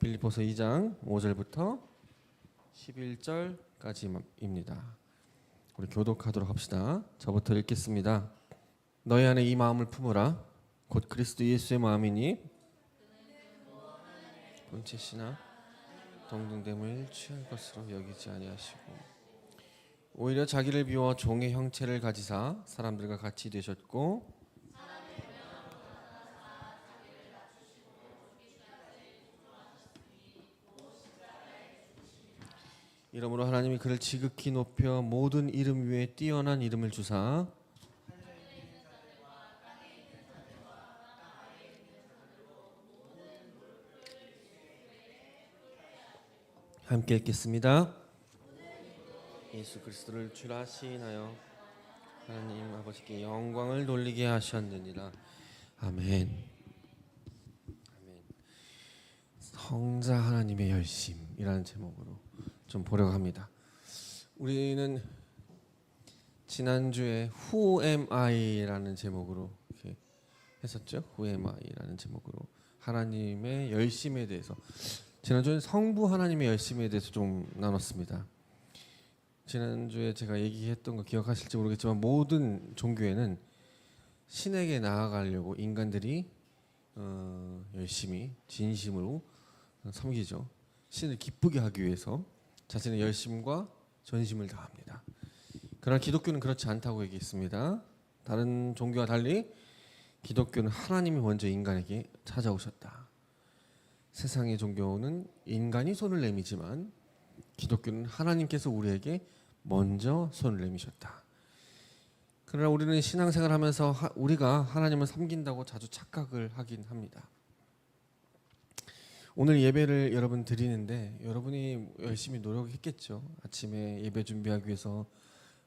빌립보서 2장 5절부터 11절까지입니다. 우리 교독하도록 합시다. 저부터 읽겠습니다. 너희 안에 이 마음을 품으라. 곧 그리스도 예수의 마음이니 본체시나 동등됨을 취할 것으로 여기지 아니하시고 오히려 자기를 비워 종의 형체를 가지사 사람들과 같이 되셨고 이러므로 하나님이 그를 지극히 높여 모든 이름 위에 뛰어난 이름을 주사 함께 읽겠습니다. 예수 그리스도를 주라 시인하여 하나님 아버지께 영광을 돌리게 하셨느니라. 아멘. 아멘. 성자 하나님의 열심이라는 제목으로 좀 보려고 합니다. 우리는 지난주에 Who am I라는 제목으로 이렇게 했었죠. Who am I라는 제목으로 하나님의 열심에 대해서 지난주에 성부 하나님의 열심에 대해서 좀 나눴습니다. 지난주에 제가 얘기했던 거 기억하실지 모르겠지만 모든 종교에는 신에게 나아가려고 인간들이 열심히 진심으로 섬기죠. 신을 기쁘게 하기 위해서 자신의 열심과 전심을 다합니다. 그러나 기독교는 그렇지 않다고 얘기했습니다. 다른 종교와 달리 기독교는 하나님이 먼저 인간에게 찾아오셨다. 세상의 종교는 인간이 손을 내미지만 기독교는 하나님께서 우리에게 먼저 손을 내미셨다. 그러나 우리는 신앙생활을 하면서 우리가 하나님을 섬긴다고 자주 착각을 하긴 합니다. 오늘 예배를 여러분 드리는데 여러분이 열심히 노력했겠죠. 아침에 예배 준비하기 위해서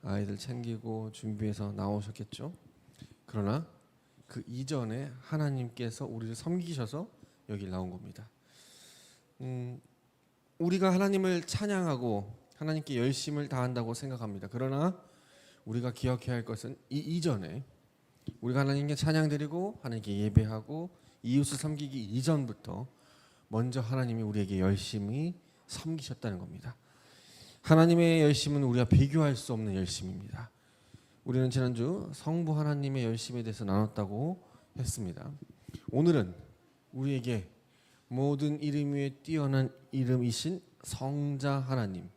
아이들 챙기고 준비해서 나오셨겠죠. 그러나 그 이전에 하나님께서 우리를 섬기셔서 여기 나온 겁니다. 우리가 하나님을 찬양하고 하나님께 열심을 다한다고 생각합니다. 그러나 우리가 기억해야 할 것은 이 이전에 우리가 하나님께 찬양 드리고 하나님께 예배하고 이웃을 섬기기 이전부터 먼저 하나님이 우리에게 열심히 섬기셨다는 겁니다. 하나님의 열심은 우리가 비교할 수 없는 열심입니다. 우리는 지난주 성부 하나님의 열심에 대해서 나눴다고 했습니다. 오늘은 우리에게 모든 이름 위에 뛰어난 이름이신 성자 하나님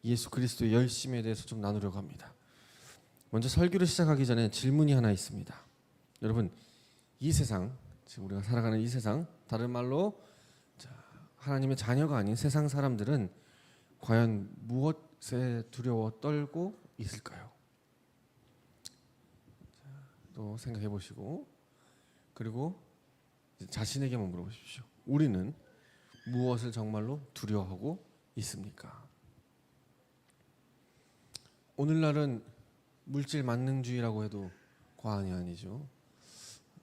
예수 그리스도의 열심에 대해서 좀 나누려고 합니다. 먼저 설교를 시작하기 전에 질문이 하나 있습니다. 여러분, 이 세상, 지금 우리가 살아가는 이 세상, 다른 말로 하나님의 자녀가 아닌 세상 사람들은 과연 무엇에 두려워 떨고 있을까요? 또 생각해 보시고 그리고 자신에게만 물어보십시오. 우리는 무엇을 정말로 두려워하고 있습니까? 오늘날은 물질 만능주의라고 해도 과언이 아니죠.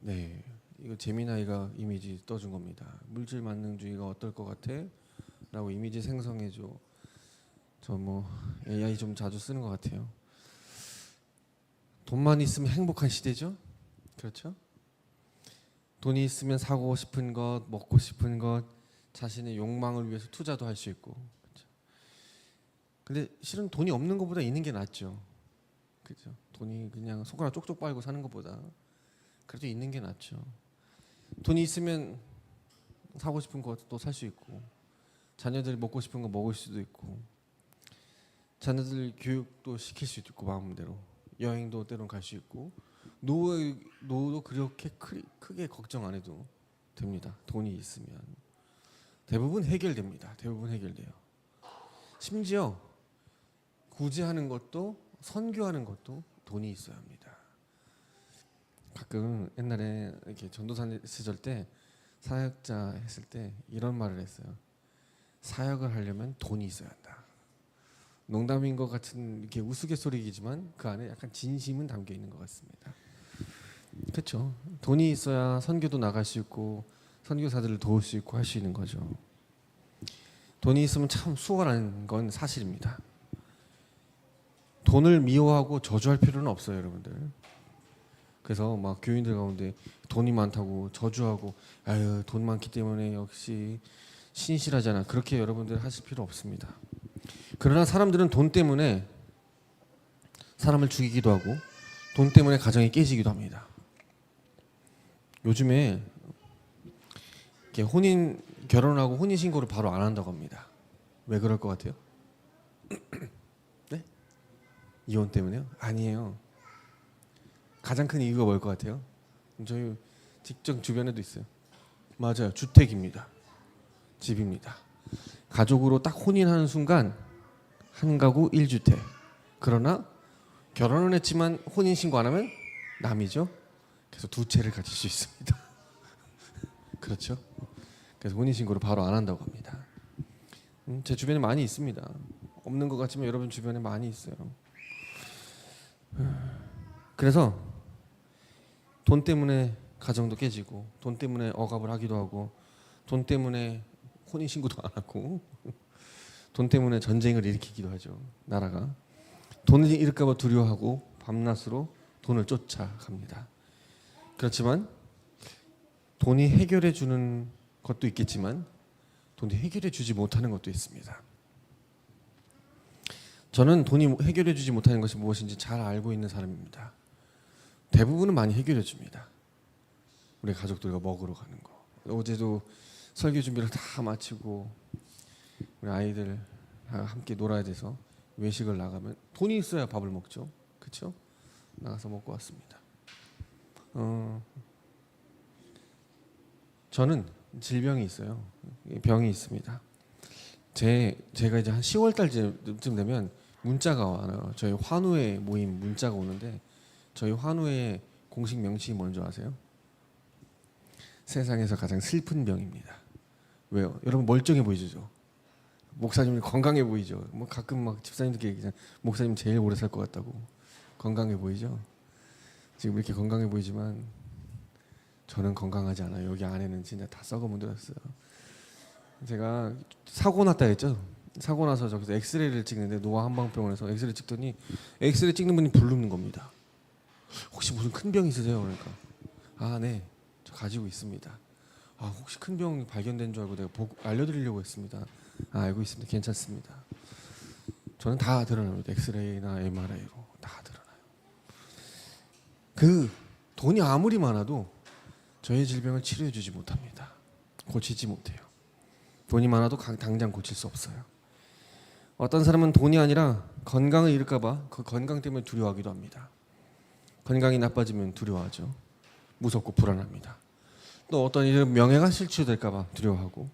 네, 이거 재미나이가 이미지 떠준 겁니다. 물질 만능주의가 어떨 것 같아? 라고 이미지 생성해줘. 저 AI 좀 자주 쓰는 것 같아요. 돈만 있으면 행복한 시대죠? 그렇죠? 돈이 있으면 사고 싶은 것, 먹고 싶은 것, 자신의 욕망을 위해서 투자도 할 수 있고. 그렇죠? 근데 실은 돈이 없는 것보다 있는 게 낫죠. 그렇죠? 돈이 그냥 손가락 쪽쪽 빨고 사는 것보다 그래도 있는 게 낫죠. 돈이 있으면 사고 싶은 것도 살 수 있고 자녀들이 먹고 싶은 거 먹을 수도 있고 자녀들 교육도 시킬 수 있고 마음대로 여행도 때론 갈 수 있고 노후도 그렇게 크게 걱정 안 해도 됩니다. 돈이 있으면 대부분 해결됩니다. 대부분 해결돼요. 심지어 구제하는 것도 선교하는 것도 돈이 있어야 합니다. 가끔 옛날에 이렇게 전도사 시절 때 사역자 했을 때 이런 말을 했어요. 사역을 하려면 돈이 있어야 한다. 농담인 것 같은 이렇게 우스갯소리이지만 그 안에 약간 진심은 담겨 있는 것 같습니다. 그렇죠. 돈이 있어야 선교도 나갈 수 있고 선교사들을 도울 수 있고 할 수 있는 거죠. 돈이 있으면 참 수월한 건 사실입니다. 돈을 미워하고 저주할 필요는 없어요, 여러분들. 그래서 막 교인들 가운데 돈이 많다고 저주하고 아유 돈 많기 때문에 역시 신실하잖아. 그렇게 여러분들 하실 필요 없습니다. 그러나 사람들은 돈 때문에 사람을 죽이기도 하고 돈 때문에 가정이 깨지기도 합니다. 요즘에 이렇게 결혼하고 혼인 신고를 바로 안 한다고 합니다. 왜 그럴 것 같아요? 네? 이혼 때문에요? 아니에요. 가장 큰 이유가 뭘 것 같아요? 저희 직접 주변에도 있어요. 맞아요. 주택입니다. 집입니다. 가족으로 딱 혼인하는 순간 한 가구 1주택. 그러나 결혼은 했지만 혼인 신고 안 하면 남이죠. 그래서 두 채를 가질 수 있습니다. 그렇죠? 그래서 혼인 신고를 바로 안 한다고 합니다. 제 주변에 많이 있습니다. 없는 것 같지만 여러분 주변에 많이 있어요. 그래서 돈 때문에 가정도 깨지고 돈 때문에 억압을 하기도 하고 돈 때문에 혼인 신고도 안 하고 돈 때문에 전쟁을 일으키기도 하죠. 나라가 돈을 잃을까 봐 두려워하고 밤낮으로 돈을 쫓아갑니다. 그렇지만 돈이 해결해 주는 것도 있겠지만 돈이 해결해 주지 못하는 것도 있습니다. 저는 돈이 해결해 주지 못하는 것이 무엇인지 잘 알고 있는 사람입니다. 대부분은 많이 해결해 줍니다. 우리 가족들과 먹으러 가는 거. 어제도 설교 준비를 다 마치고 우리 아이들 함께 놀아야 돼서 외식을 나가면 돈이 있어야 밥을 먹죠. 그렇죠? 나가서 먹고 왔습니다. 저는 질병이 있어요. 병이 있습니다. 제가 이제 한 10월 달쯤 되면 문자가 와요. 저희 환우회 모임 문자가 오는데 저희 환우회의 공식 명칭이 뭔지 아세요? 세상에서 가장 슬픈 병입니다. 왜요? 여러분 멀쩡해 보이죠? 목사님이 건강해 보이죠? 뭐 가끔 막 집사님들께 얘기하잖아요. 목사님 제일 오래 살 것 같다고. 건강해 보이죠? 지금 이렇게 건강해 보이지만 저는 건강하지 않아요. 여기 안에는 진짜 다 썩어 문드렸어요. 제가 사고 났다 했죠. 사고 나서 저기서 엑스레이를 찍는데 노아 한방병원에서 엑스레이 찍더니 엑스레이 찍는 분이 부르는 겁니다. 혹시 무슨 큰 병 있으세요? 그러니까 아 네, 저 가지고 있습니다. 아 혹시 큰 병 발견된 줄 알고 내가 알려드리려고 했습니다. 아 알고 있습니다. 괜찮습니다. 저는 다 드러납니다. 엑스레이나 MRI로 다 드러나요. 그 돈이 아무리 많아도 저의 질병을 치료해주지 못합니다. 고치지 못해요. 돈이 많아도 당장 고칠 수 없어요. 어떤 사람은 돈이 아니라 건강을 잃을까 봐 그 건강 때문에 두려워하기도 합니다. 건강이 나빠지면 두려워하죠. 무섭고 불안합니다. 또 어떤 이런 명예가 실추될까 봐 두려워하고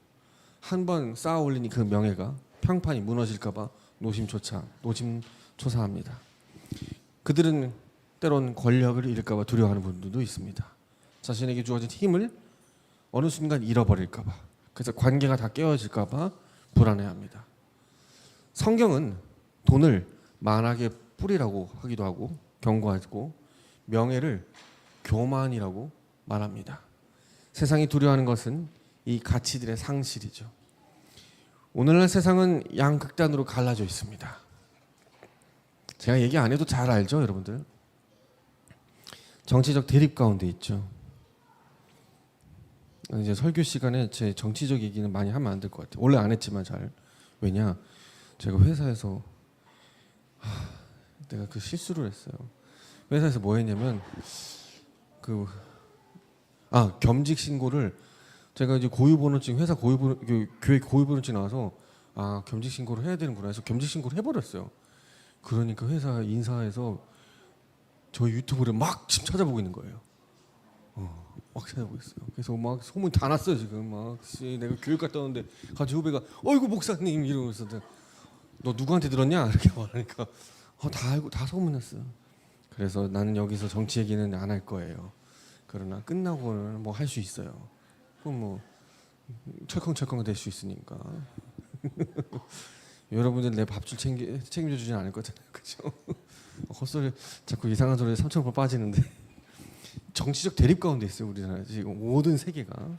한번 쌓아 올린 그 명예가 평판이 무너질까 봐 노심초사합니다. 그들은 때론 권력을 잃을까 봐 두려워하는 분들도 있습니다. 자신에게 주어진 힘을 어느 순간 잃어버릴까 봐, 그래서 관계가 다 깨어질까 봐 불안해합니다. 성경은 돈을 만악의 뿌리라고 하기도 하고 경고하고 명예를 교만이라고 말합니다. 세상이 두려워하는 것은 이 가치들의 상실이죠. 오늘날 세상은 양극단으로 갈라져 있습니다. 제가 얘기 안 해도 잘 알죠, 여러분들? 정치적 대립 가운데 있죠. 이제 설교 시간에 제 정치적 얘기는 많이 하면 안 될 것 같아요. 원래 안 했지만 잘. 왜냐? 제가 회사에서 내가 그 실수를 했어요. 회사에서 뭐 했냐면 겸직 신고를 제가 이제 고유번호증 회사 교회 고유번호증 나와서 겸직 신고를 해야 되는구나 해서 겸직 신고를 해버렸어요. 그러니까 회사 인사에서 저희 유튜브를 막 지금 찾아보고 있는 거예요. 막 찾아보고 있어요. 그래서 막 소문 다 났어요 지금. 막 내가 교육 갔다 오는데 같이 후배가 어이구 목사님 이러면서 너 누구한테 들었냐 이렇게 말하니까 다 알고 다 소문났어요. 그래서 나는 여기서 정치 얘기는 안 할 거예요. 그러나 끝나고는 뭐 할 수 있어요. 그럼 뭐 철컹철컹 될 수 있으니까. 여러분들 내 밥줄 책임져 주진 않을 거잖아요, 그렇죠? 헛소리 자꾸 이상한 소리에 3,000% 빠지는데 정치적 대립 가운데 있어요, 우리나라 지금 모든 세계가.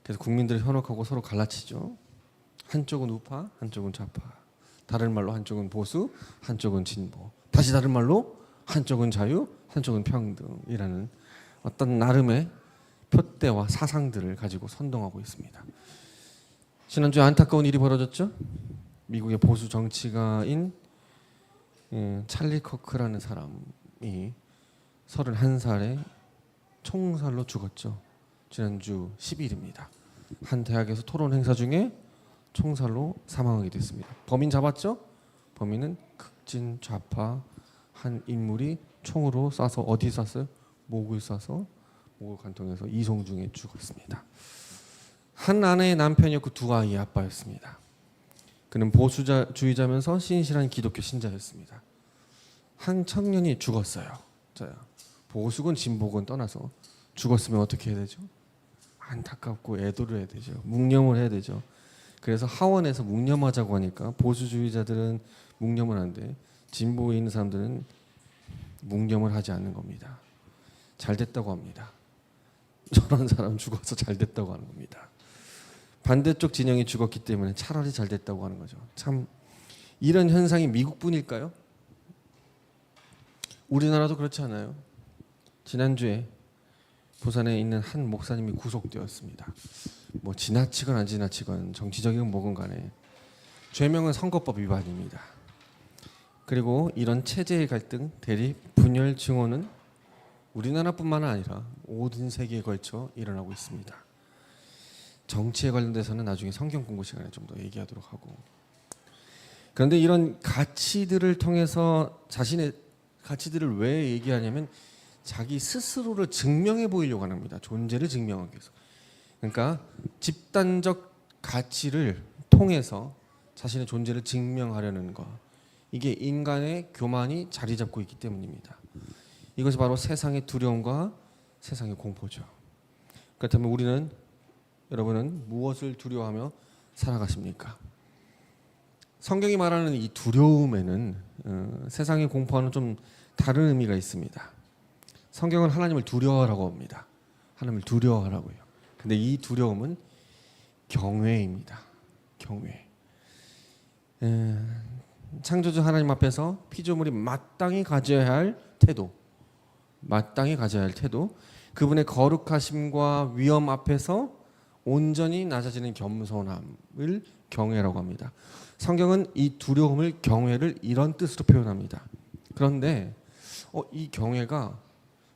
그래서 국민들을 현혹하고 서로 갈라치죠. 한쪽은 우파, 한쪽은 좌파. 다른 말로 한쪽은 보수, 한쪽은 진보. 다시 다른 말로 한쪽은 자유, 한쪽은 평등이라는 어떤 나름의 표대와 사상들을 가지고 선동하고 있습니다. 지난주에 안타까운 일이 벌어졌죠. 미국의 보수 정치가인 찰리 커크라는 사람이 31살에 총살로 죽었죠. 지난주 10일입니다. 한 대학에서 토론 행사 중에 총살로 사망하게 됐습니다. 범인 잡았죠? 범인은 극진 좌파 한 인물이 총으로 쏴서 어디 쐈어요? 목을 쏴서 목을 관통해서 이송 중에 죽었습니다. 한 아내의 남편이었고 두 아이의 아빠였습니다. 그는 보수주의자면서 신실한 기독교 신자였습니다. 한 청년이 죽었어요. 자, 보수건 진보건 떠나서 죽었으면 어떻게 해야 되죠? 안타깝고 애도를 해야 되죠. 묵념을 해야 되죠. 그래서 하원에서 묵념하자고 하니까 보수주의자들은 묵념을 하는데 진보에 있는 사람들은 묵념을 하지 않는 겁니다. 잘 됐다고 합니다. 저런 사람 죽어서 잘 됐다고 하는 겁니다. 반대쪽 진영이 죽었기 때문에 차라리 잘 됐다고 하는 거죠. 참 이런 현상이 미국뿐일까요? 우리나라도 그렇지 않아요. 지난주에 부산에 있는 한 목사님이 구속되었습니다. 뭐 지나치건 안 지나치건 정치적인 뭐건 간에 죄명은 선거법 위반입니다. 그리고 이런 체제의 갈등, 대립, 분열 증오는 우리나라뿐만 아니라 모든 세계에 걸쳐 일어나고 있습니다. 정치에 관련돼서는 나중에 성경 공부 시간에 좀 더 얘기하도록 하고, 그런데 이런 가치들을 통해서 자신의 가치들을 왜 얘기하냐면 자기 스스로를 증명해 보이려고 하는 겁니다. 존재를 증명하기 위해서. 그러니까 집단적 가치를 통해서 자신의 존재를 증명하려는 것, 이게 인간의 교만이 자리 잡고 있기 때문입니다. 이것이 바로 세상의 두려움과 세상의 공포죠. 그렇다면 여러분은 무엇을 두려워하며 살아가십니까? 성경이 말하는 이 두려움에는 세상의 공포와는 좀 다른 의미가 있습니다. 성경은 하나님을 두려워하라고 합니다. 하나님을 두려워하라고요. 근데 이 두려움은 경외입니다. 경외. 창조주 하나님 앞에서 피조물이 마땅히 가져야 할 태도, 그분의 거룩하심과 위엄 앞에서 온전히 낮아지는 겸손함을 경외라고 합니다. 성경은 이 두려움을, 경외를 이런 뜻으로 표현합니다. 그런데 이 경외가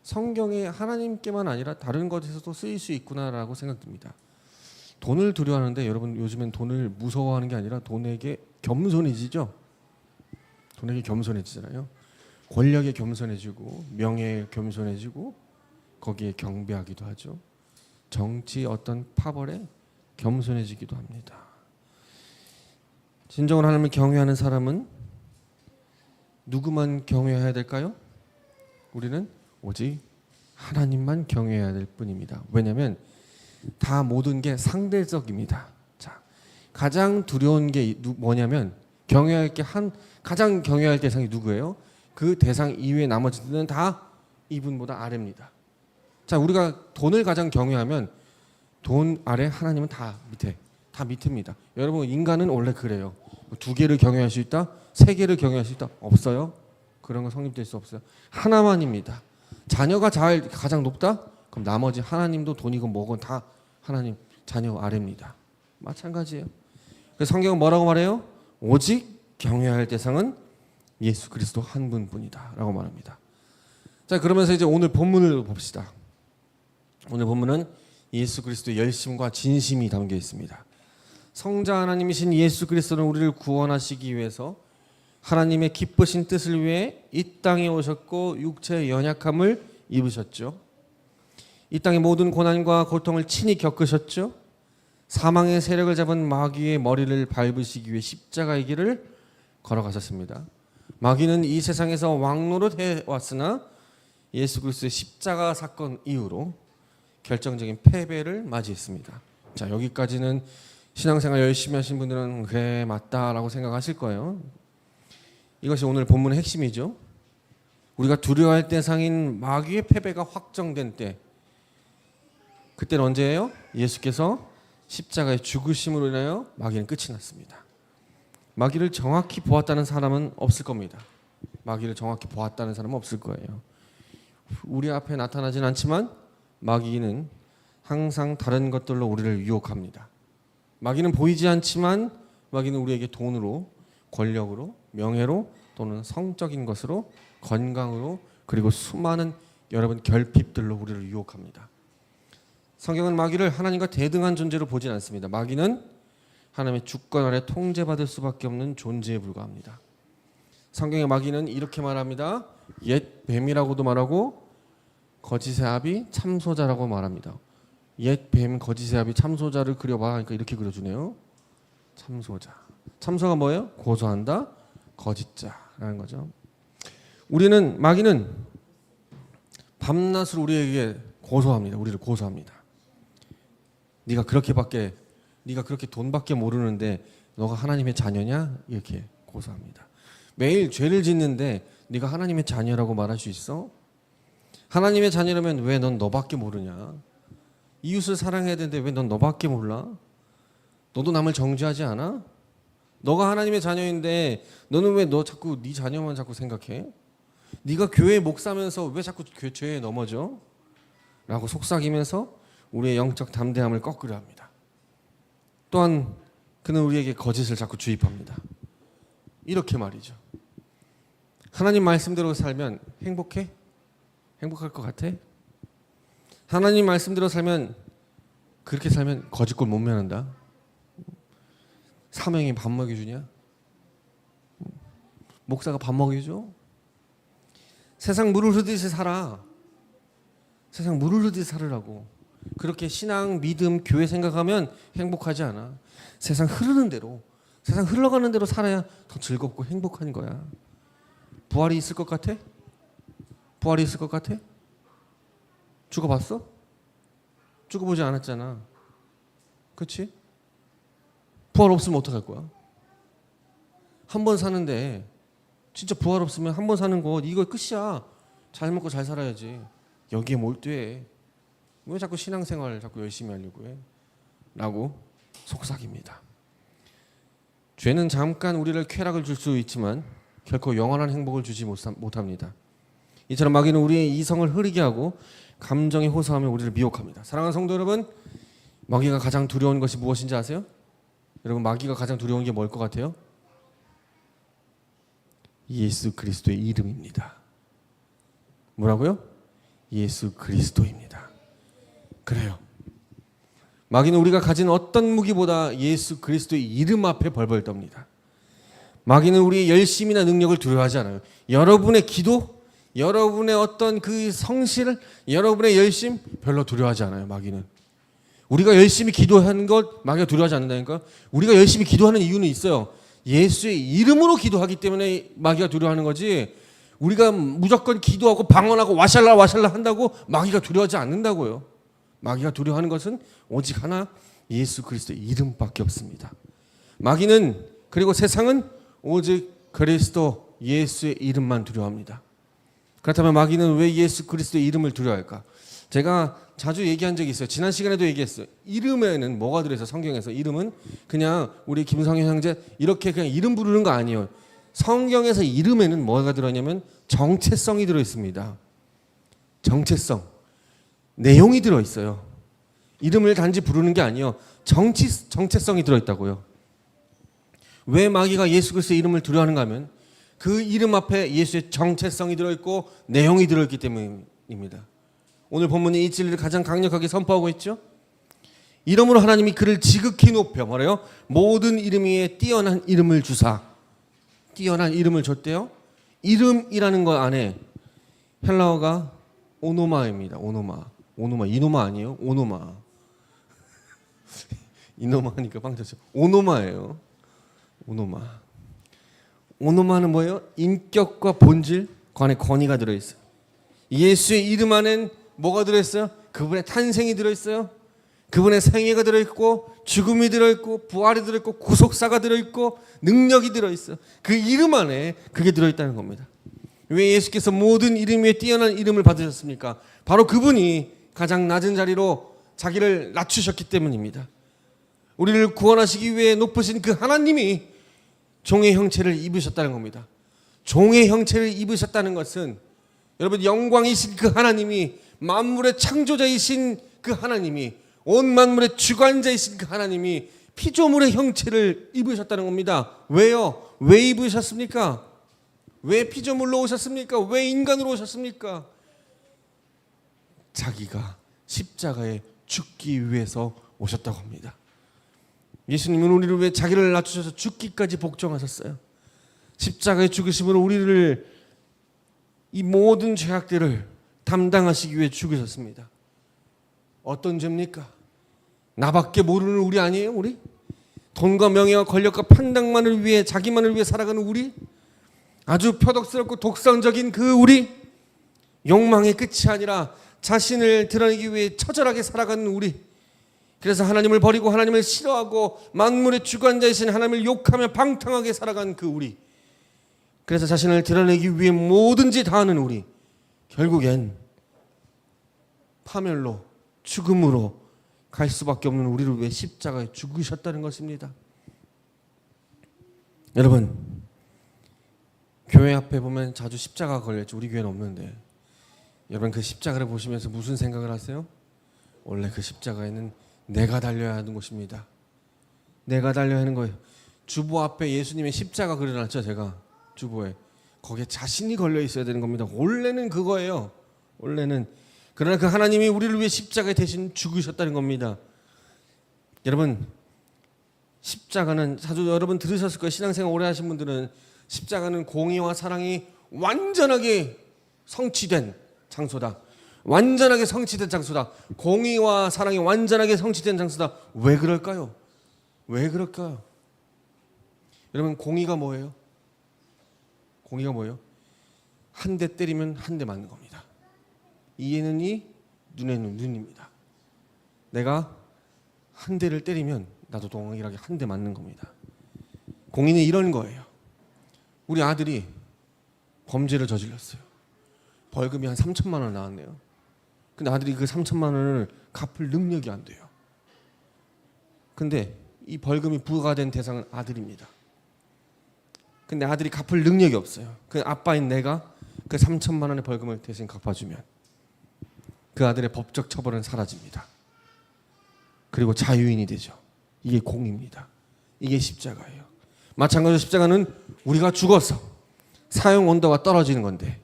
성경에 하나님께만 아니라 다른 것에서도 쓰일 수 있구나라고 생각됩니다. 돈을 두려워하는데 여러분 요즘엔 돈을 무서워하는 게 아니라 돈에게 겸손해지죠. 돈에게 겸손해지잖아요. 권력에 겸손해지고 명예에 겸손해지고 거기에 경배하기도 하죠. 정치 어떤 파벌에 겸손해지기도 합니다. 진정으로 하나님을 경외하는 사람은 누구만 경외해야 될까요? 우리는 오직 하나님만 경외해야 될 뿐입니다. 왜냐하면 다 모든 게 상대적입니다. 자, 가장 두려운 게 뭐냐면 가장 경외할 대상이 누구예요? 그 대상 이외의 나머지들은 다 이분보다 아래입니다. 자, 우리가 돈을 가장 경외하면 돈 아래 하나님은 다 밑입니다. 여러분 인간은 원래 그래요. 2개를 경외할 수 있다, 3개를 경외할 수 있다, 없어요. 그런 건 성립될 수 없어요. 하나만입니다. 자녀가 가장 높다? 그럼 나머지 하나님도 돈이건 뭐건 다 하나님 자녀 아래입니다. 마찬가지예요. 그래서 성경은 뭐라고 말해요? 오직 경외할 대상은 예수 그리스도 한 분뿐이다 라고 말합니다. 자, 그러면서 이제 오늘 본문을 봅시다. 오늘 본문은 예수 그리스도의 열심과 진심이 담겨 있습니다. 성자 하나님이신 예수 그리스도는 우리를 구원하시기 위해서 하나님의 기쁘신 뜻을 위해 이 땅에 오셨고 육체의 연약함을 입으셨죠. 이 땅의 모든 고난과 고통을 친히 겪으셨죠. 사망의 세력을 잡은 마귀의 머리를 밟으시기 위해 십자가의 길을 걸어가셨습니다. 마귀는 이 세상에서 왕노릇 해왔으나 예수 그리스도의 십자가 사건 이후로 결정적인 패배를 맞이했습니다. 자, 여기까지는 신앙생활 열심히 하신 분들은 그래 맞다라고 생각하실 거예요. 이것이 오늘 본문의 핵심이죠. 우리가 두려워할 대상인 마귀의 패배가 확정된 때, 그때는 언제예요? 예수께서 십자가의 죽으심으로 인하여 마귀는 끝이 났습니다. 마귀를 정확히 보았다는 사람은 없을 겁니다. 마귀를 정확히 보았다는 사람은 없을 거예요. 우리 앞에 나타나진 않지만 마귀는 항상 다른 것들로 우리를 유혹합니다. 마귀는 보이지 않지만 마귀는 우리에게 돈으로, 권력으로, 명예로 또는 성적인 것으로, 건강으로, 그리고 수많은 여러분 결핍들로 우리를 유혹합니다. 성경은 마귀를 하나님과 대등한 존재로 보진 않습니다. 마귀는 하나님의 주권 아래 통제받을 수밖에 없는 존재에 불과합니다. 성경의 마귀는 이렇게 말합니다. 옛 뱀이라고도 말하고 거짓의 아비 참소자라고 말합니다. 옛 뱀, 거짓의 아비, 참소자를 그려봐 하니까 이렇게 그려주네요. 참소자. 참소가 뭐예요? 고소한다, 거짓자라는 거죠. 마귀는 밤낮으로 우리에게 고소합니다. 우리를 고소합니다. 네가 그렇게 돈밖에 모르는데 너가 하나님의 자녀냐? 이렇게 고소합니다. 매일 죄를 짓는데 네가 하나님의 자녀라고 말할 수 있어? 하나님의 자녀라면 왜 넌 너밖에 모르냐? 이웃을 사랑해야 되는데 왜 넌 너밖에 몰라? 너도 남을 정죄하지 않아? 너가 하나님의 자녀인데 너는 왜 자꾸 네 자녀만 자꾸 생각해? 네가 교회 목사면서 왜 자꾸 죄에 넘어져? 라고 속삭이면서 우리의 영적 담대함을 꺾으려 합니다. 또한 그는 우리에게 거짓을 자꾸 주입합니다. 이렇게 말이죠. 하나님 말씀대로 살면 행복해? 행복할 것 같아? 하나님 말씀대로 살면 그렇게 살면 거짓골 못 면한다. 사명이 밥 먹여주냐? 목사가 밥 먹여줘? 세상 물을 흐르듯이 살아. 세상 물을 흐르듯이 살으라고. 그렇게 신앙, 믿음, 교회 생각하면 행복하지 않아. 세상 흐르는 대로, 세상 흘러가는 대로 살아야 더 즐겁고 행복한 거야. 부활이 있을 것 같아? 부활이 있을 것 같아? 죽어봤어? 죽어보지 않았잖아. 그렇지? 부활 없으면 어떡할 거야? 한 번 사는데 진짜 부활 없으면 한 번 사는 거 이거 끝이야. 잘 먹고 잘 살아야지. 여기에 몰두해. 왜 자꾸 신앙생활 자꾸 열심히 하려고 해? 라고 속삭입니다. 죄는 잠깐 우리를 쾌락을 줄 수 있지만 결코 영원한 행복을 주지 못합니다. 이처럼 마귀는 우리의 이성을 흐리게 하고 감정에 호소하며 우리를 미혹합니다. 사랑하는 성도 여러분, 마귀가 가장 두려운 것이 무엇인지 아세요? 여러분, 마귀가 가장 두려운 게 뭘 것 같아요? 예수 그리스도의 이름입니다. 뭐라고요? 예수 그리스도입니다. 그래요. 마귀는 우리가 가진 어떤 무기보다 예수 그리스도의 이름 앞에 벌벌 떱니다. 마귀는 우리의 열심이나 능력을 두려워하지 않아요. 여러분의 기도, 여러분의 어떤 그 성실, 여러분의 열심 별로 두려워하지 않아요. 마귀는. 우리가 열심히 기도하는 것 마귀가 두려워하지 않는다니까. 우리가 열심히 기도하는 이유는 있어요. 예수의 이름으로 기도하기 때문에 마귀가 두려워하는 거지. 우리가 무조건 기도하고 방언하고 와샬라 한다고 마귀가 두려워하지 않는다고요. 마귀가 두려워하는 것은 오직 하나, 예수 그리스도의 이름밖에 없습니다. 마귀는, 그리고 세상은 오직 그리스도 예수의 이름만 두려워합니다. 그렇다면 마귀는 왜 예수 그리스도의 이름을 두려워할까? 제가 자주 얘기한 적이 있어요. 지난 시간에도 얘기했어요. 이름에는 뭐가 들어있어요? 성경에서 이름은 그냥 우리 김성현 형제 이렇게 그냥 이름 부르는 거 아니에요. 성경에서 이름에는 뭐가 들어있냐면 정체성이 들어있습니다. 정체성, 내용이 들어있어요. 이름을 단지 부르는 게 아니에요. 정체성이 들어있다고요. 왜 마귀가 예수 그리스도의 이름을 두려워하는가 하면 그 이름 앞에 예수의 정체성이 들어있고 내용이 들어있기 때문입니다. 오늘 본문이 이 진리를 가장 강력하게 선포하고 있죠. 이름으로 하나님이 그를 지극히 높여 뭐래요? 모든 이름 위에 뛰어난 이름을 주사. 뛰어난 이름을 줬대요. 이름이라는 것 안에 헬라어가 오노마입니다. 오노마, 이노마 아니에요? 오노마. 이노마 하니까 빵 터져. 오노마예요. 오노마는 뭐예요? 인격과 본질 그 안에 권위가 들어있어요. 예수의 이름 안엔 뭐가 들어있어요? 그분의 탄생이 들어있어요. 그분의 생애가 들어있고 죽음이 들어있고 부활이 들어있고 구속사가 들어있고 능력이 들어있어요. 그 이름 안에 그게 들어있다는 겁니다. 왜 예수께서 모든 이름 위에 뛰어난 이름을 받으셨습니까? 바로 그분이 가장 낮은 자리로 자기를 낮추셨기 때문입니다. 우리를 구원하시기 위해 높으신 그 하나님이 종의 형체를 입으셨다는 겁니다. 종의 형체를 입으셨다는 것은 여러분, 영광이신 그 하나님이, 만물의 창조자이신 그 하나님이, 온 만물의 주관자이신 그 하나님이 피조물의 형체를 입으셨다는 겁니다. 왜요? 왜 입으셨습니까? 왜 피조물로 오셨습니까? 왜 인간으로 오셨습니까? 자기가 십자가에 죽기 위해서 오셨다고 합니다. 예수님은 우리를 위해 자기를 낮추셔서 죽기까지 복종하셨어요. 십자가의 죽으심으로 우리를 이 모든 죄악들을 담당하시기 위해 죽으셨습니다. 어떤 죄입니까? 나밖에 모르는 우리 아니에요? 우리? 돈과 명예와 권력과 판당만을 위해 자기만을 위해 살아가는 우리? 아주 표독스럽고 독선적인 그 우리? 욕망의 끝이 아니라 자신을 드러내기 위해 처절하게 살아가는 우리? 그래서 하나님을 버리고 하나님을 싫어하고 만물의 주관자이신 하나님을 욕하며 방탕하게 살아간 그 우리? 그래서 자신을 드러내기 위해 뭐든지 다하는 우리? 결국엔 파멸로, 죽음으로 갈 수밖에 없는 우리를 위해 십자가에 죽으셨다는 것입니다. 여러분, 교회 앞에 보면 자주 십자가 걸렸죠. 우리 교회는 없는데. 여러분, 그 십자가를 보시면서 무슨 생각을 하세요? 원래 그 십자가에는 내가 달려야 하는 것입니다. 내가 달려야 하는 거예요. 주보 앞에 예수님의 십자가 그려놨죠. 제가 주보에. 거기에 자신이 걸려 있어야 되는 겁니다. 원래는 그거예요. 원래는. 그러나 그 하나님이 우리를 위해 십자가에 대신 죽으셨다는 겁니다. 여러분, 십자가는 사도 여러분 들으셨을 거예요. 신앙생활 오래 하신 분들은 십자가는 공의와 사랑이 완전하게 성취된 장소다. 완전하게 성취된 장소다. 공의와 사랑이 완전하게 성취된 장소다. 왜 그럴까요? 왜 그럴까요? 여러분, 공의가 뭐예요? 공의가 뭐예요? 한 대 때리면 한 대 맞는 겁니다. 이에는 이, 눈에는 눈입니다. 내가 한 대를 때리면 나도 동일하게 한 대 맞는 겁니다. 공의는 이런 거예요. 우리 아들이 범죄를 저질렀어요. 벌금이 한 3천만 원 나왔네요. 근데 아들이 그 3천만 원을 갚을 능력이 안 돼요. 근데 이 벌금이 부과된 대상은 아들입니다. 근데 아들이 갚을 능력이 없어요. 그 아빠인 내가 그 3천만 원의 벌금을 대신 갚아주면 그 아들의 법적 처벌은 사라집니다. 그리고 자유인이 되죠. 이게 공의입니다. 이게 십자가예요. 마찬가지로 십자가는 우리가 죽어서 사형 온도가 떨어지는 건데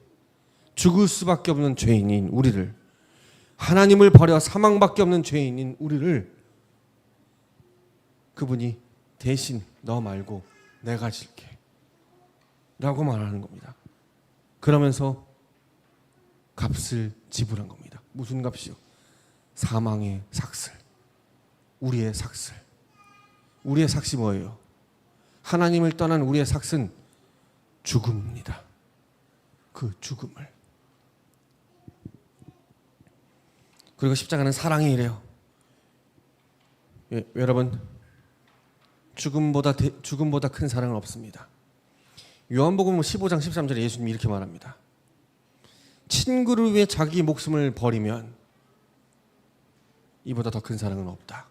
죽을 수밖에 없는 죄인인 우리를, 하나님을 버려 사망밖에 없는 죄인인 우리를 그분이 대신 너 말고 내가 질게 라고 말하는 겁니다. 그러면서 값을 지불한 겁니다. 무슨 값이요? 사망의 삭슬. 우리의 삭슬. 우리의 삭이 뭐예요? 하나님을 떠난 우리의 삭은 죽음입니다. 그 죽음을. 그리고 십자가는 사랑이래요. 예, 여러분, 죽음보다 큰 사랑은 없습니다. 요한복음 15장 13절에 예수님이 이렇게 말합니다. 친구를 위해 자기 목숨을 버리면 이보다 더 큰 사랑은 없다.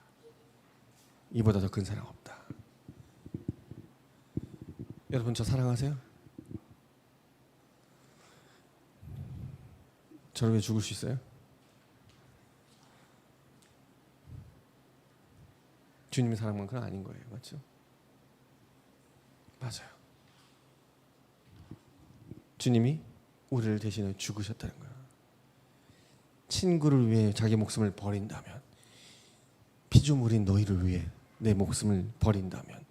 이보다 더 큰 사랑 없다. 여러분, 저 사랑하세요? 저를 위해 죽을 수 있어요? 주님의 사랑만큼은 아닌 거예요. 맞죠? 맞아요. 주님이 우리를 대신해 죽으셨다는 거예요. 친구를 위해 자기 목숨을 버린다면, 피조물인 너희를 위해 내 목숨을 버린다면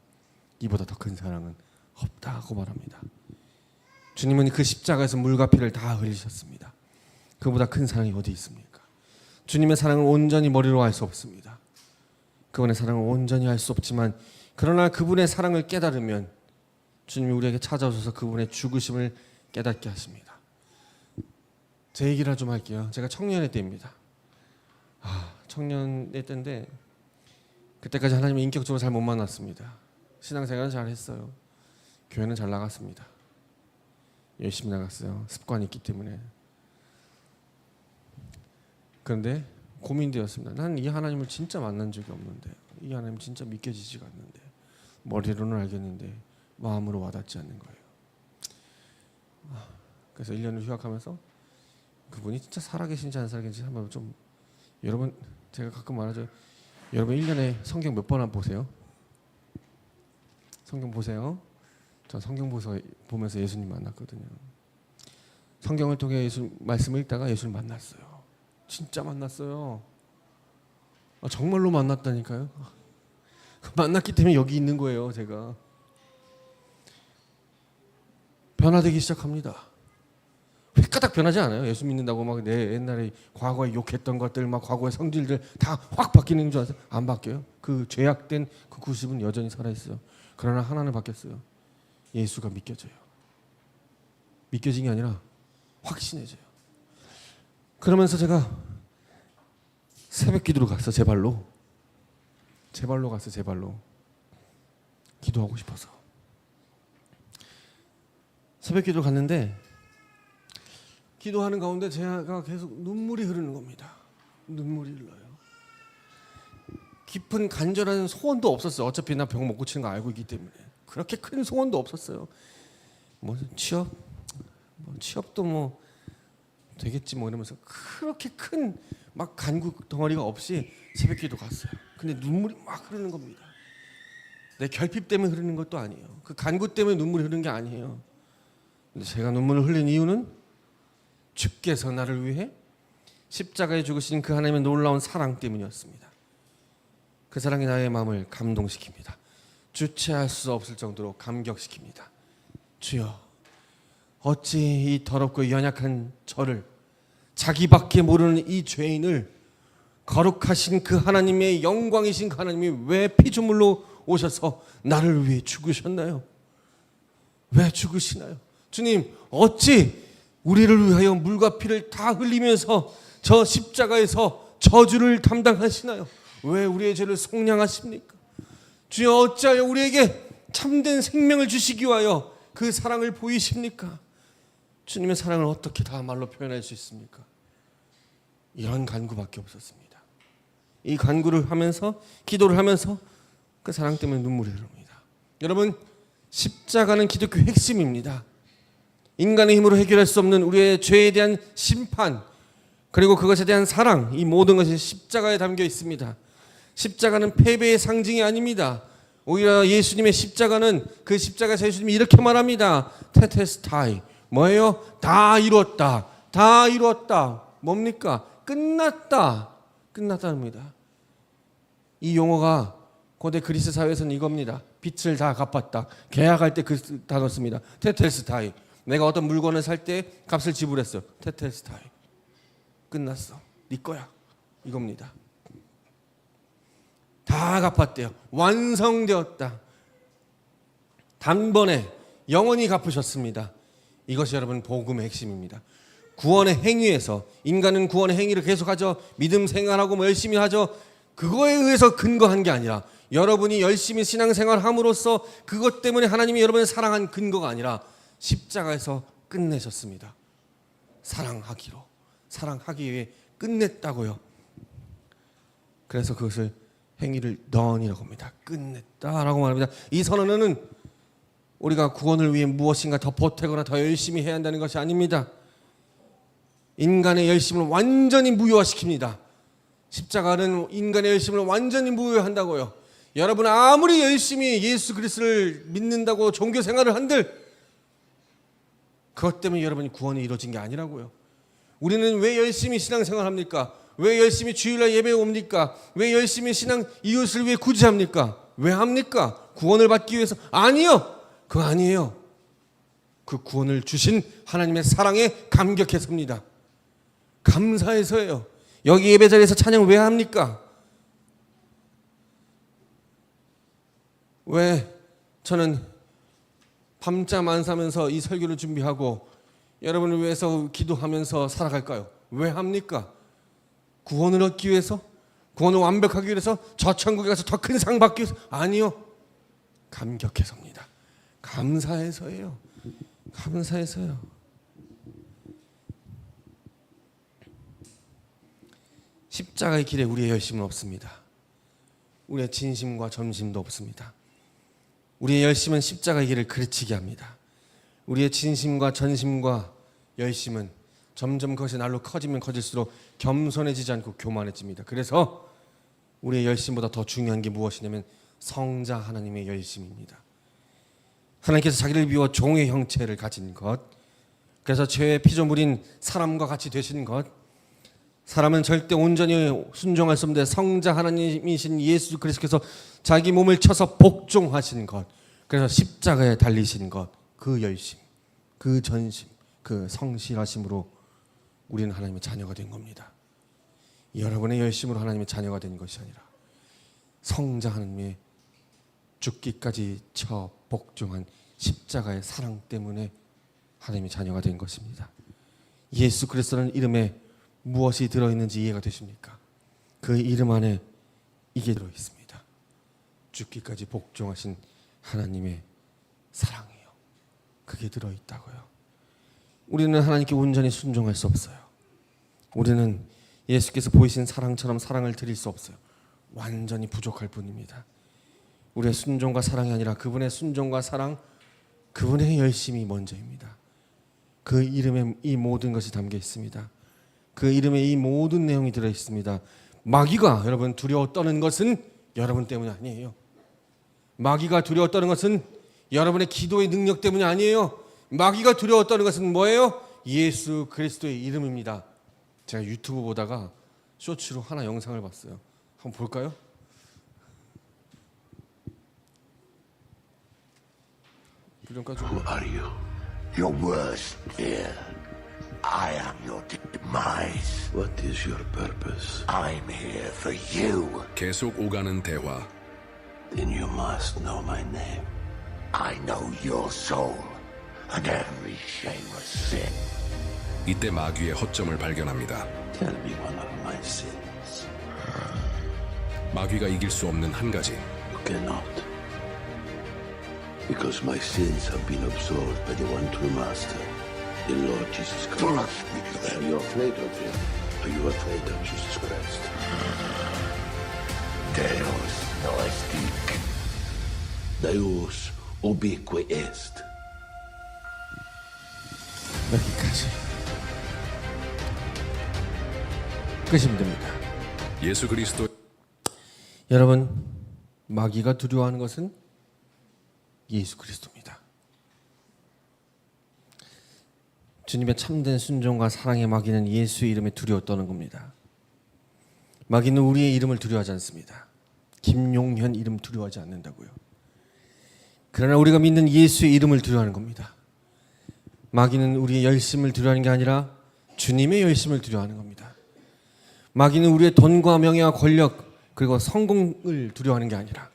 이보다 더 큰 사랑은 없다고 말합니다. 주님은 그 십자가에서 물과 피를 다 흘리셨습니다. 그보다 큰 사랑이 어디 있습니까? 주님의 사랑을 온전히 머리로 알 수 없습니다. 그분의 사랑을 온전히 알 수 없지만, 그러나 그분의 사랑을 깨달으면 주님이 우리에게 찾아오셔서 그분의 죽으심을 깨닫게 하십니다. 제 얘기를 좀 할게요. 제가 청년의 때입니다. 청년의 때인데 그때까지 하나님을 인격적으로 잘 못 만났습니다. 신앙생활은 잘 했어요. 교회는 잘 나갔습니다. 열심히 나갔어요. 습관이 있기 때문에. 그런데 고민되었습니다. 나는 이 하나님을 진짜 만난 적이 없는데, 이 하나님 진짜 믿겨지지가 않는데, 머리로는 알겠는데 마음으로 와닿지 않는 거예요. 그래서 1년을 휴학하면서 그분이 진짜 살아계신지 안 살아계신지 한번 좀, 여러분, 제가 가끔 말하죠. 여러분 1년에 성경 몇 번 보세요? 성경 보세요. 전 성경 보면서 예수님 만났거든요. 성경을 통해 예수 말씀을 읽다가 예수를 만났어요. 진짜 만났어요. 정말로 만났다니까요. 만났기 때문에 여기 있는 거예요. 제가 변화되기 시작합니다. 획가닥 변하지 않아요. 예수 믿는다고 막 내 옛날에 과거에 욕했던 것들, 막 과거의 성질들 다 확 바뀌는 줄 아세요? 안 바뀌어요. 그 죄악된 그 90은 여전히 살아 있어요. 그러나 하나는 바뀌었어요. 예수가 믿겨져요. 믿겨진 게 아니라 확신해져요. 그러면서 제가 새벽 기도로 갔어. 제 발로 갔어. 제 발로 기도하고 싶어서 새벽 기도로 갔는데, 기도하는 가운데 제가 계속 눈물이 흐르는 겁니다. 눈물이 흘러요. 깊은 간절한 소원도 없었어요. 어차피 나 병 못 고치는 거 알고 있기 때문에. 그렇게 큰 소원도 없었어요. 뭐 취업도 뭐 되겠지 뭐 이러면서 그렇게 큰 막 간구 덩어리가 없이 새벽 기도 갔어요. 근데 눈물이 막 흐르는 겁니다. 내 결핍 때문에 흐르는 것도 아니에요. 그 간구 때문에 눈물이 흐르는 게 아니에요. 근데 제가 눈물을 흘린 이유는 주께서 나를 위해 십자가에 죽으신 그 하나님의 놀라운 사랑 때문이었습니다. 그 사랑이 나의 마음을 감동시킵니다. 주체할 수 없을 정도로 감격시킵니다. 주여, 어찌 이 더럽고 연약한 저를, 자기밖에 모르는 이 죄인을 거룩하신 그 하나님의 영광이신 그 하나님이 왜 피조물로 오셔서 나를 위해 죽으셨나요? 왜 죽으시나요? 주님, 어찌 우리를 위하여 물과 피를 다 흘리면서 저 십자가에서 저주를 담당하시나요? 왜 우리의 죄를 속량하십니까? 주여, 어찌하여 우리에게 참된 생명을 주시기 위하여 그 사랑을 보이십니까? 주님의 사랑을 어떻게 다 말로 표현할 수 있습니까? 이런 간구밖에 없었습니다. 이 간구를 하면서, 기도를 하면서 그 사랑 때문에 눈물이 흐릅니다. 여러분, 십자가는 기독교의 핵심입니다. 인간의 힘으로 해결할 수 없는 우리의 죄에 대한 심판, 그리고 그것에 대한 사랑, 이 모든 것이 십자가에 담겨 있습니다. 십자가는 패배의 상징이 아닙니다. 오히려 예수님의 십자가는, 그 십자가에서 예수님이 이렇게 말합니다. 테테스타이, 뭐예요? 다 이루었다. 다 이루었다. 뭡니까? 끝났다. 끝났다입니다. 이 용어가 고대 그리스 사회에서는 이겁니다. 빚을 다 갚았다. 계약할 때 그 단어 씁니다. 테텔스타이. 내가 어떤 물건을 살 때 값을 지불했어. 테텔스타이. 끝났어. 네 거야. 이겁니다. 다 갚았대요. 완성되었다. 단번에 영원히 갚으셨습니다. 이것이 여러분 복음의 핵심입니다. 구원의 행위에서, 인간은 구원의 행위를 계속하죠. 믿음 생활하고 뭐 열심히 하죠. 그거에 의해서 근거한 게 아니라, 여러분이 열심히 신앙생활함으로써 그것 때문에 하나님이 여러분을 사랑한 근거가 아니라 십자가에서 끝내셨습니다. 사랑하기 위해 끝냈다고요. 그래서 그것을 행위를 던이라고 합니다. 끝냈다라고 말합니다. 이 선언은 우리가 구원을 위해 무엇인가 더 보태거나 더 열심히 해야 한다는 것이 아닙니다. 인간의 열심을 완전히 무효화시킵니다. 십자가는 인간의 열심을 완전히 무효화한다고요. 여러분 아무리 열심히 예수 그리스도를 믿는다고 종교 생활을 한들 그것 때문에 여러분이 구원이 이루어진 게 아니라고요. 우리는 왜 열심히 신앙생활 합니까? 왜 열심히 주일날 예배에 옵니까? 왜 열심히 이웃을 위해 구제합니까? 왜 합니까? 구원을 받기 위해서? 아니요. 그거 아니에요. 그 구원을 주신 하나님의 사랑에 감격해서입니다. 감사해서예요. 여기 예배 자리에서 찬양 왜 합니까? 왜 저는 밤잠 안 자면서 이 설교를 준비하고 여러분을 위해서 기도하면서 살아갈까요? 왜 합니까? 구원을 얻기 위해서? 구원을 완벽하기 위해서? 저 천국에 가서 더 큰 상 받기 위해서? 아니요. 감격해서입니다. 감사해서예요. 감사해서요. 십자가의 길에 우리의 열심은 없습니다. 우리의 진심과 전심도 없습니다. 우리의 열심은 십자가의 길을 그르치게 합니다. 우리의 진심과 전심과 열심은 점점 그것이 날로 커지면 커질수록 겸손해지지 않고 교만해집니다. 그래서 우리의 열심보다 더 중요한 게 무엇이냐면 성자 하나님의 열심입니다. 하나님께서 자기를 비워 종의 형체를 가진 것, 그래서 죄의 피조물인 사람과 같이 되신 것, 사람은 절대 온전히 순종할 수 없는데 성자 하나님이신 예수 그리스도께서 자기 몸을 쳐서 복종하신 것, 그래서 십자가에 달리신 것, 그 열심, 그 전심, 그 성실하심으로 우리는 하나님의 자녀가 된 겁니다. 여러분의 열심으로 하나님의 자녀가 된 것이 아니라 성자 하나님의 죽기까지 쳐 복종한 십자가의 사랑 때문에 하나님의 자녀가 된 것입니다. 예수 그리스도라는 이름에 무엇이 들어있는지 이해가 되십니까? 그 이름 안에 이게 들어있습니다. 죽기까지 복종하신 하나님의 사랑이요. 그게 들어있다고요. 우리는 하나님께 온전히 순종할 수 없어요. 우리는 예수께서 보이신 사랑처럼 사랑을 드릴 수 없어요. 완전히 부족할 뿐입니다. 우리의 순종과 사랑이 아니라 그분의 순종과 사랑, 그분의 열심이 먼저입니다. 그 이름에 이 모든 것이 담겨 있습니다. 그 이름에 이 모든 내용이 들어 있습니다. 마귀가 여러분 두려워 떠는 것은 여러분 때문이 아니에요. 마귀가 두려워 떠는 것은 여러분의 기도의 능력 때문이 아니에요. 마귀가 두려워 떠는 것은 뭐예요? 예수 그리스도의 이름입니다. 제가 유튜브 보다가 쇼츠로 하나 영상을 봤어요. 한번 볼까요? Who are you? Your worst fear. I am your demise. What is your purpose? I'm here for you. 계속 오가는 대화. Then you must know my name. I know your soul and every shameless sin. 이때 마귀의 허점을 발견합니다. Tell me one of my sins. 마귀가 이길 수 없는 한 가지. You cannot. Because my sins have been absorbed by the one true master, the Lord Jesus Christ. Are you afraid of him? Are you afraid of Jesus Christ? Deus noestic. Deus ubique est. 여기까지 끝이면 됩니다. 예수 그리스도 여러분, 마귀가 두려워하는 것은 예수 그리스도입니다. 주님의 참된 순종과 사랑의 마귀는 예수의 이름에 두려워 떠는 겁니다. 마귀는 우리의 이름을 두려워하지 않습니다. 김용현 이름 두려워하지 않는다고요. 그러나 우리가 믿는 예수의 이름을 두려워하는 겁니다. 마귀는 우리의 열심을 두려워하는 게 아니라 주님의 열심을 두려워하는 겁니다. 마귀는 우리의 돈과 명예와 권력 그리고 성공을 두려워하는 게 아니라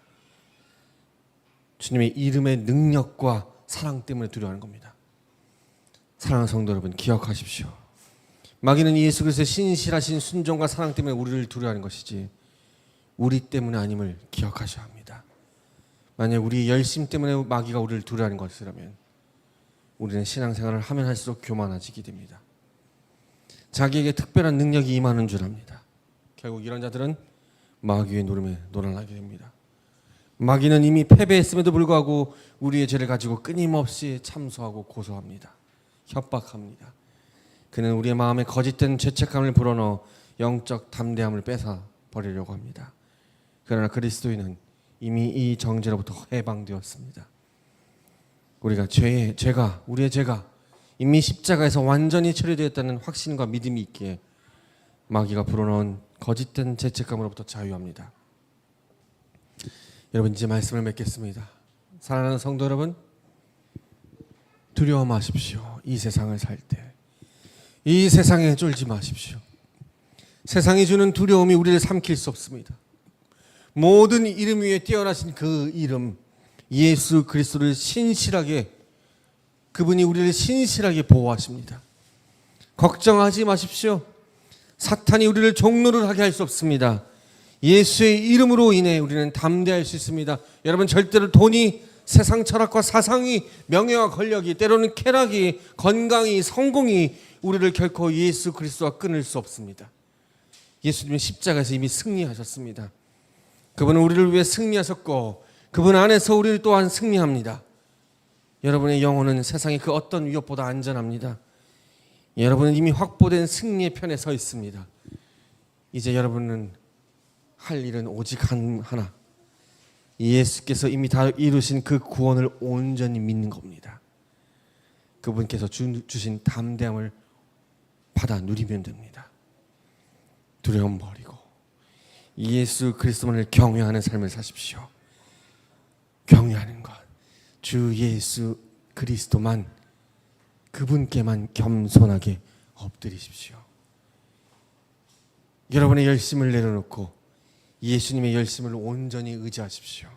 주님의 이름의 능력과 사랑 때문에 두려워하는 겁니다. 사랑하는 성도 여러분, 기억하십시오. 마귀는 예수 그리스도의 신실하신 순종과 사랑 때문에 우리를 두려워하는 것이지 우리 때문에 아님을 기억하셔야 합니다. 만약 우리의 열심 때문에 마귀가 우리를 두려워하는 것이라면 우리는 신앙생활을 하면 할수록 교만해지게 됩니다. 자기에게 특별한 능력이 임하는 줄 압니다. 결국 이런 자들은 마귀의 노름에 노란하게 됩니다. 마귀는 이미 패배했음에도 불구하고 우리의 죄를 가지고 끊임없이 참소하고 고소합니다. 협박합니다. 그는 우리의 마음에 거짓된 죄책감을 불어넣어 영적 담대함을 뺏어 버리려고 합니다. 그러나 그리스도인은 이미 이 정죄로부터 해방되었습니다. 우리의 죄가 이미 십자가에서 완전히 처리되었다는 확신과 믿음이 있기에 마귀가 불어넣은 거짓된 죄책감으로부터 자유합니다. 여러분, 이제 말씀을 맺겠습니다. 사랑하는 성도 여러분, 두려워 마십시오. 이 세상을 살 때 이 세상에 쫄지 마십시오. 세상이 주는 두려움이 우리를 삼킬 수 없습니다. 모든 이름 위에 뛰어나신 그 이름 예수 그리스도를 신실하게, 그분이 우리를 신실하게 보호하십니다. 걱정하지 마십시오. 사탄이 우리를 종노를 하게 할 수 없습니다. 예수의 이름으로 인해 우리는 담대할 수 있습니다. 여러분, 절대로 돈이, 세상 철학과 사상이, 명예와 권력이, 때로는 쾌락이, 건강이, 성공이 우리를 결코 예수 그리스도와 끊을 수 없습니다. 예수님은 십자가에서 이미 승리하셨습니다. 그분은 우리를 위해 승리하셨고 그분 안에서 우리 또한 승리합니다. 여러분의 영혼은 세상의 그 어떤 위협보다 안전합니다. 여러분은 이미 확보된 승리의 편에 서 있습니다. 이제 여러분은 할 일은 오직 하나, 예수께서 이미 다 이루신 그 구원을 온전히 믿는 겁니다. 그분께서 주신 담대함을 받아 누리면 됩니다. 두려움 버리고 예수 그리스도만을 경외하는 삶을 사십시오. 경외하는 것, 주 예수 그리스도만, 그분께만 겸손하게 엎드리십시오. 여러분의 열심을 내려놓고 예수님의 열심을 온전히 의지하십시오.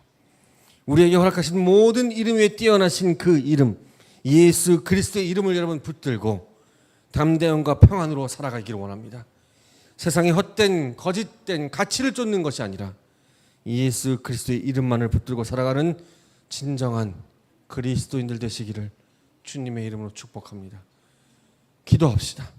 우리에게 허락하신 모든 이름 위에 뛰어나신 그 이름, 예수 그리스도의 이름을 여러분 붙들고 담대함과 평안으로 살아가기를 원합니다. 세상의 헛된 거짓된 가치를 쫓는 것이 아니라 예수 그리스도의 이름만을 붙들고 살아가는 진정한 그리스도인들 되시기를 주님의 이름으로 축복합니다. 기도합시다.